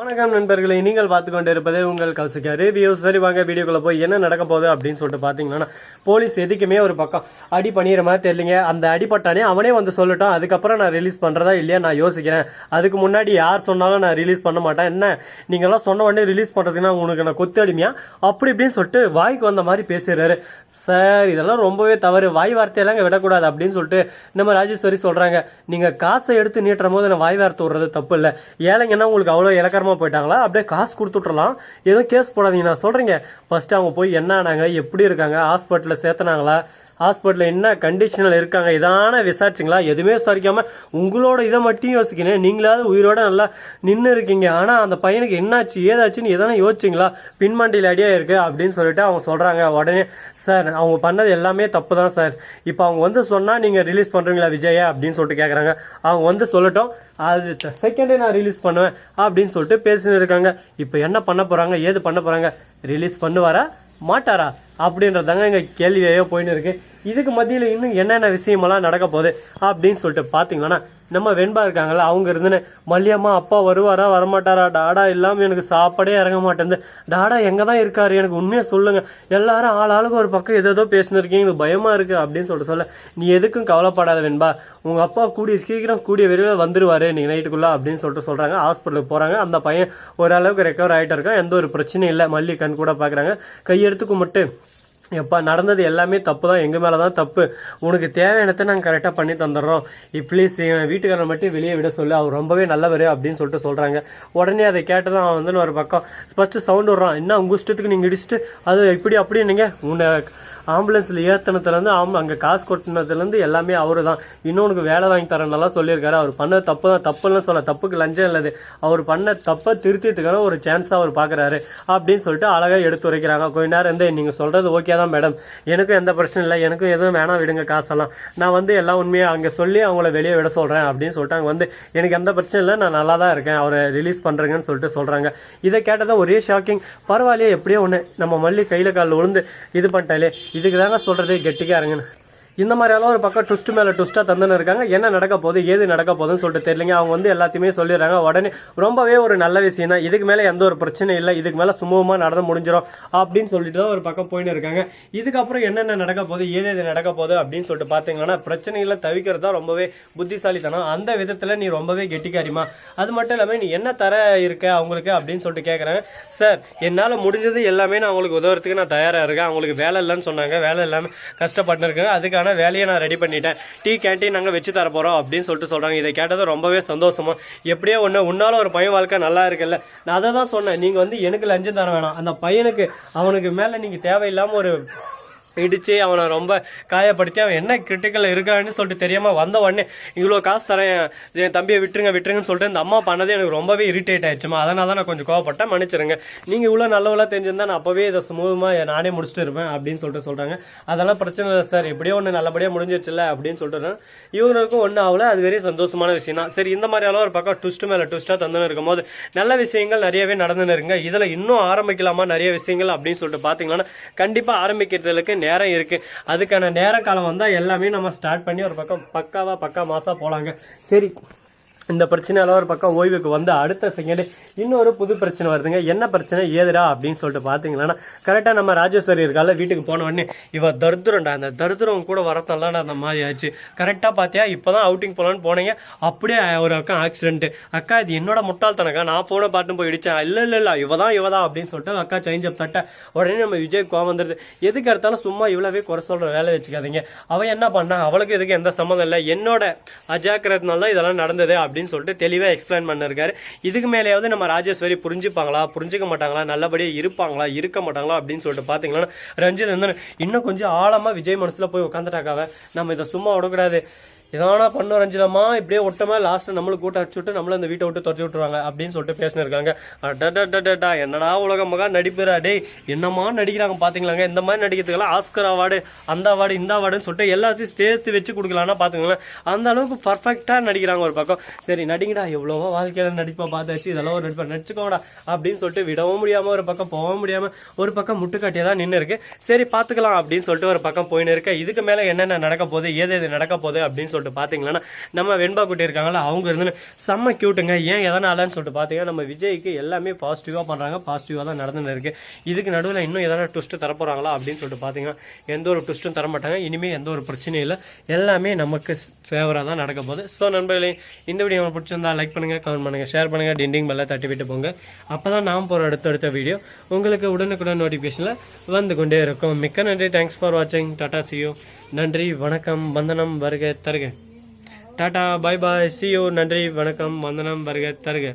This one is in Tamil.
வணக்கம் நண்பர்களை, நீங்கள் பார்த்து கொண்டு இருப்பது உங்கள் கௌசிகா ரிவ்யூஸ். சரி வாங்க வீடியோக்குள்ள போய் என்ன நடக்க போகுது அப்படின்னு சொல்லிட்டு பாத்தீங்கன்னா, போலீஸ் எதுக்குமே ஒரு பக்கம் அடி பண்ணிடுற மாதிரி தெரியலங்க. அந்த அடிப்பட்டானே அவனே வந்து சொல்லட்டும், அதுக்கப்புறம் நான் ரிலீஸ் பண்றதா இல்லையா நான் யோசிக்கிறேன். அதுக்கு முன்னாடி யார் சொன்னாலும் நான் ரிலீஸ் பண்ண மாட்டேன். என்ன நீங்கெல்லாம் சொன்ன உடனே ரிலீஸ் பண்றதுன்னா உனக்கு நான் கொத்து அடிமையா அப்படி இப்படின்னு சொல்லிட்டு வாய்க்கு வந்த மாதிரி பேசுறாரு. சார் இதெல்லாம் ரொம்பவே தவறு, வாய் வார்த்தையெல்லாம் விடக்கூடாது அப்படின்னு சொல்லிட்டு நம்ம ராஜேஸ்வரி சொல்றாங்க. நீங்க காசை எடுத்து நீட்டுற போது நான் வாய் வார்த்தை விடுறது தப்பு இல்லை. ஏழைங்கன்னா உங்களுக்கு அவ்வளோ இலக்கரமா போயிட்டாங்களா, அப்படியே காசு கொடுத்துட்றலாம், எதுவும் கேஸ் போடாதீங்க. நான் சொல்றீங்க ஃபர்ஸ்ட் அவங்க போய் என்ன ஆனாங்க, எப்படி இருக்காங்க, ஹாஸ்பிட்டலில் சேர்த்தனாங்களா, ஹாஸ்பிட்டலில் என்ன கண்டிஷனில் இருக்காங்க, இதான விசாரிச்சிங்களா? எதுவுமே விசாரிக்காம உங்களோட இதை மட்டும் யோசிக்கணும். நீங்களாவது உயிரோட நல்லா நின்று இருக்கீங்க, ஆனால் அந்த பையனுக்கு என்னாச்சு ஏதாச்சுன்னு எதனா யோசிச்சிங்களா? பின்மண்டியில் அடியா இருக்கு அப்படின்னு சொல்லிட்டு அவங்க சொல்றாங்க. உடனே சார் அவங்க பண்ணது எல்லாமே தப்பு தான் சார், இப்போ அவங்க வந்து சொன்னால் நீங்கள் ரிலீஸ் பண்ணுறீங்களா விஜயா அப்படின்னு சொல்லிட்டு கேட்குறாங்க. அவங்க வந்து சொல்லட்டும், அது செகண்டே நான் ரிலீஸ் பண்ணுவேன் அப்படின்னு சொல்லிட்டு பேசின்னு இருக்காங்க. இப்போ என்ன பண்ண போறாங்க, ஏது பண்ண போறாங்க, ரிலீஸ் பண்ணுவாரா மாட்டாரா அப்படின்றதாங்க எங்க கேள்வியோ போயின்னு இருக்கு. இதுக்கு மத்தியில் இன்னும் என்னென்ன விஷயமெல்லாம் நடக்க போகுது அப்படின்னு சொல்லிட்டு பாத்தீங்கன்னா, நம்ம வெண்பா இருக்காங்கல்ல, அவங்க இருந்துன்னு மல்லியம்மா அப்பா வருவாரா வரமாட்டாரா, டாடா இல்லாம எனக்கு சாப்பாடே இறங்க மாட்டேங்குது, டாடா எங்க தான் இருக்காரு எனக்கு உண்மையா சொல்லுங்க, எல்லாரும் ஆளாளுக்கு ஒரு பக்கம் ஏதோ பேசினு இருக்கீங்க, எனக்கு பயமா இருக்கு அப்படின்னு சொல்லிட்டு சொல்ல, நீ எதுக்கும் கவலைப்படாத வெண்பா, உங்க அப்பா கூடிய விரைவில் வந்துருவாரு நீங்க நைட்டுக்குள்ள அப்படின்னு சொல்லிட்டு சொல்றாங்க. ஹாஸ்பிட்டலுக்கு போறாங்க. அந்த பையன் ஓரளவுக்கு ரெக்கவர் ஆயிட்டு இருக்கான், எந்த ஒரு பிரச்சனையும் இல்லை. மல்லி கண் கூட பாக்குறாங்க, கையெடுத்து கும்பிட்டு எப்பா நடந்தது எல்லாமே தப்பு தான், எங்க மேலதான் தப்பு, உனக்கு தேவையானதை நாங்கள் கரெக்டாக பண்ணி தந்துடுறோம், ப்ளீஸ் வீட்டுக்காரரை மட்டும் வெளியே விட சொல்லு, அவர் ரொம்பவே நல்லவர் அப்படின்னு சொல்லிட்டு சொல்றாங்க. உடனே அதை கேட்டதான் அவன் வந்து ஒரு பக்கம் ஃபர்ஸ்ட் சவுண்ட் விடுறான், என்ன உங்க இஷ்டத்துக்கு நீங்க இடிச்சுட்டு அது இப்படி அப்படி நீங்க உன்னை ஆம்புலன்ஸ்ல ஏத்தனத்துலேருந்து அங்கே காசு கொட்டினதுலேருந்து எல்லாமே அவரு தான். இன்னொன்று வேலை வாங்கி தரேன்னெல்லாம் சொல்லியிருக்காரு. அவர் பண்ண தப்பு தான், தப்புன்னு சொல்ல, தப்புக்கு லஞ்சம் இல்லது, அவர் பண்ண தப்பை திருத்தியதுக்கான ஒரு சான்ஸாக அவர் பார்க்குறாரு அப்படின்னு சொல்லிட்டு அழகாக எடுத்து வைக்கிறாங்க. கொஞ்ச நேரம் இருந்து நீங்கள் சொல்கிறது ஓகே தான் மேடம், எனக்கும் எந்த பிரச்சனை இல்லை, எனக்கும் எதுவும் வேணாம் விடுங்க காசெல்லாம், நான் வந்து எல்லாம் உண்மையாக அங்கே சொல்லி அவங்கள வெளியே விட சொல்கிறேன் அப்படின்னு சொல்லிட்டு அங்கே வந்து எனக்கு எந்த பிரச்சனை இல்லை, நான் நல்லா தான் இருக்கேன், அவரை ரிலீஸ் பண்ணுறேங்கன்னு சொல்லிட்டு சொல்கிறாங்க. இதை கேட்டதான் ஒரே ஷாக்கிங். பரவாயில்லையே எப்படியோ ஒன்று நம்ம மல்லி கையில் காலில் விழுந்து இது பண்ணிட்டாலே, இதுக்கு தாங்க சொல்றது கெட்டிக்காரங்கன்னு. இந்த மாதிரியெல்லாம் ஒரு பக்கம் ட்விஸ்ட் மேலே ட்விஸ்ட்டாக தந்துன்னு இருக்காங்க. என்ன நடக்க போகுது ஏது நடக்க போகுதுன்னு சொல்லிட்டு தெரியலங்க. அவங்க வந்து எல்லாத்தையுமே சொல்லிடுறாங்க. உடனே ரொம்பவே ஒரு நல்ல விஷயம் தான், இதுக்கு மேலே எந்த ஒரு பிரச்சனையும் இல்லை, இதுக்கு மேலே சுமூகமாக நடந்து முடிஞ்சிடும் அப்படின்னு சொல்லிட்டு தான் ஒரு பக்கம் போயின்னு இருக்காங்க. இதுக்கப்புறம் என்னென்ன நடக்க போகுது ஏது நடக்க போகுது அப்படின்னு சொல்லிட்டு பார்த்தீங்கன்னா, பிரச்சனைகளை தவிக்கிறது தான் ரொம்பவே புத்திசாலித்தனம். அந்த விதத்தில் நீ ரொம்பவே கெட்டிக்காரிமா, அது மட்டும் இல்லாமல் நீ என்ன தர இருக்க அவங்களுக்கு அப்படின்னு சொல்லிட்டு கேட்குறேன். சார் என்னால் முடிஞ்சது எல்லாமே நான் அவங்களுக்கு உதவுறதுக்கு நான் தயாராக இருக்கேன், அவங்களுக்கு வேலை இல்லைன்னு சொன்னாங்க, வேலை இல்லாமல் கஷ்டப்பட்டு இருக்கேன், அதுக்கான வேலையை நான் ரெடி பண்ணிட்டேன், டீ கேண்டீன் நாங்கள் வச்சு தர போறோம் அப்படின்னு சொல்லிட்டு சொல்றாங்க. இதை கேட்டது ரொம்பவே சந்தோஷமா, எப்படியோ ஒன்று உன்னால ஒரு பையன் வாழ்க்கை நல்லா இருக்குல்ல, நான் அதை தான் சொன்னேன், நீங்க வந்து எனக்கு லஞ்சம் தர வேணாம், அந்த பையனுக்கு அவனுக்கு மேல நீங்க தேவையில்லாம ஒரு இடிச்சு அவனை ரொம்ப காயப்படுத்தி அவன் என்ன கிரிட்டிக்கல் இருக்கான்னு சொல்லிட்டு தெரியாம வந்த உடனே இவ்வளோ காசு தரேன் என் தம்பியை விட்டுருங்கன்னு சொல்லிட்டு இந்த அம்மா பண்ணதே எனக்கு ரொம்பவே இரிட்டேட் ஆயிடுச்சுமா, அதனால தான் நான் கொஞ்சம் கோவப்பட்டேன், மன்னிச்சிருங்க, நீங்க இவ்வளோ நல்லவளா தெரிஞ்சிருந்தா நான் அப்பவே இதை சுமூகமா நானே முடிச்சுட்டு இருப்பேன் அப்படின்னு சொல்லிட்டு சொல்றாங்க. அதெல்லாம் பிரச்சனை இல்லை சார், எப்படியோ ஒன்று நல்லபடியா முடிஞ்சிருச்சுல்ல அப்படின்னு சொல்லிட்டு இவங்களுக்கும் ஒன்றும் ஆகல, அது வெறும் சந்தோஷமான விஷயம் தான். சரி இந்த மாதிரியாலும் ஒரு பக்கம் ட்விஸ்ட் மேல ட்விஸ்டா தந்துன்னு இருக்கும் போது நல்ல விஷயங்கள் நிறையவே நடந்துன்னு இருக்குங்க. இதுல இன்னும் ஆரம்பிக்கலாமா நிறைய விஷயங்கள் அப்படின்னு சொல்லிட்டு பாத்தீங்கன்னா, கண்டிப்பா ஆரம்பிக்கிறதுக்கு நேரம் இருக்கு, அதுக்கான நேர காலம் வந்தா எல்லாமே நம்ம ஸ்டார்ட் பண்ணி ஒரு பக்கம் பக்கா மாசா போலாங்க. சரி இந்த பிரச்சனையால ஒரு பக்கம் ஓய்வுக்கு வந்து அடுத்த செகண்ட் இன்னொரு புது பிரச்சனை வருதுங்க. என்ன பிரச்சனை ஏதுடா அப்படின்னு சொல்லிட்டு பாத்தீங்கன்னா, கரெக்டா நம்ம ராஜேஸ்வரி இருக்கால வீட்டுக்கு போன உடனே இவ தருத்திரம்டா, அந்த தருத்திரம் கூட வரத்தால அந்த மாதிரி ஆச்சு, கரெக்டா பாத்தியா இப்பதான் அவுட்டிங் போலான்னு போனீங்க, அப்படியே ஒரு அக்கா ஆக்சிடென்ட், அக்கா இது என்னோட முட்டாள்தனக்கா, நான் போன பாட்டு போய் இடிச்சேன், இல்ல இவதான் அப்படின்னு சொல்லிட்டு அக்கா சேஞ்ச் அப் தட்ட உடனே நம்ம விஜய் கோவம் வந்துருது. எதுக்கு எடுத்தாலும் சும்மா இவ்வளவே குறை சொல்ற வேலை வச்சுக்காதீங்க, அவன் என்ன பண்ணா அவளுக்கு இதுக்கு எந்த சம்மந்தம் இல்லை, என்னோட அஜாக்கிரத்தினால தான் இதெல்லாம் நடந்தது அப்படின்னு சொல்லிட்டு தெளிவா எக்ஸ்பிளைன் பண்ணிருக்காரு. இதுக்கு மேலேயாவது நம்ம ராஜேஸ்வரி புரிஞ்சுப்பாங்களா புரிஞ்சுக்க மாட்டாங்களா, நல்லபடியா இருப்பாங்களா இருக்க மாட்டாங்களா அப்படின்னு சொல்லிட்டு பாத்தீங்கன்னா, ரஞ்சித் வந்து இன்னும் கொஞ்சம் ஆழமா விஜய் மனசுல போய் உட்காந்துட்டாக்காவ, நம்ம இதை சும்மா விடக்கூடாது, எதனா பண்ண ரஞ்சிதமா இப்படியே ஒட்டமா லாஸ்ட் நம்மளுக்கு கூட்ட அடிச்சு விட்டு நம்மள அந்த வீட்டை விட்டு துரத்தி விட்டுருவாங்க அப்படின்னு சொல்லிட்டு பேசினிருக்காங்க. என்னடா உலக மகா நடிப்புரா டேய், என்னமா நடிக்கிறாங்க பாத்தீங்களாங்க, இந்த மாதிரி நடிக்கிறதுக்கெல்லாம் ஆஸ்கர் அவார்டு அந்த அவார்டு இந்த அவார்டுன்னு சொல்லிட்டு எல்லாத்தையும் சேர்த்து வச்சு கொடுக்கலாம்னா பாத்துங்களேன், அந்த அளவுக்கு பர்ஃபெக்டா நடிக்கிறாங்க ஒரு பக்கம். சரி நடிங்கடா, எவ்வளவோ வாழ்க்கையில நடிப்பா பார்த்தாச்சு, இதெல்லாம் ஒரு நடிப்பா நடிச்சுக்கோடா அப்படின்னு சொல்லிட்டு விடவும் முடியாம ஒரு பக்கம் போகவும் முடியாம ஒரு பக்கம் முட்டுக்காட்டியா தான் நின்று இருக்கு. சரி பாத்துக்கலாம் அப்படின்னு சொல்லிட்டு ஒரு பக்கம் போயின்னு இருக்க. இதுக்கு மேல என்னென்ன நடக்க போகுது ஏது நடக்க போகுது அப்படின்னு சொல்லிட்டு சொல்லிட்டு பார்த்தீங்கன்னா நம்ம வெண்பா குட்டி இருக்காங்களா அவங்க இருந்து செம்ம கியூட்டுங்க. ஏன் எதனாலன்னு சொல்லிட்டு பார்த்தீங்கன்னா நம்ம விஜய்க்கு எல்லாமே பாசிட்டிவாக பண்ணுறாங்க, பாசிட்டிவாக தான் நடந்துன்னு இருக்கு. இதுக்கு நடுவில் இன்னும் எதனா ட்விஸ்ட்டு தரப்போகிறாங்களா அப்படின்னு சொல்லிட்டு பார்த்தீங்கன்னா எந்த ஒரு ட்விஸ்ட்டும் தர மாட்டாங்க. இனிமேல் எந்த ஒரு பிரச்சனையும் இல்லை, எல்லாமே நமக்கு ஃபேவராக தான் நடக்க போகுது. ஸோ நண்பர்களே, இந்த வீடியோ உங்களுக்கு பிடிச்சிருந்தா லைக் பண்ணுங்கள், கமெண்ட் பண்ணுங்கள், ஷேர் பண்ணுங்கள், டிண்டிங் பெல்லை தட்டி விட்டு போங்க. அப்போ தான் நாம் போகிற அடுத்த வீடியோ உங்களுக்கு உடனுக்குடன் நோட்டிஃபிகேஷனில் வந்து கொண்டே இருக்கும். மிக்க நன்றி. தேங்க்ஸ் ஃபார் வாட்சிங். டாடா சியூ. நன்றி, வணக்கம், வந்தனம், வருக தருக. டாடா, பாய் பாய், சியூ. நன்றி, வணக்கம், வந்தனம், வருக தருக.